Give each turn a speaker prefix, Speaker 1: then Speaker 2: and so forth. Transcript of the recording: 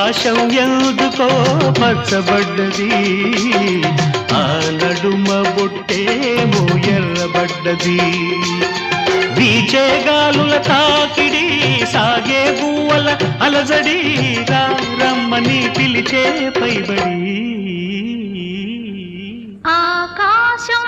Speaker 1: ఆకాశం ఎందుకో పచ్చబడ్డది, ఆ నడుమ బొట్టేమో ఎర్రబడ్డది. వీచే గాలుల తాకిడి, సాగే బువ్వల అలజడి, రమ్మని పిలిచే పైబడి.
Speaker 2: ఆకాశం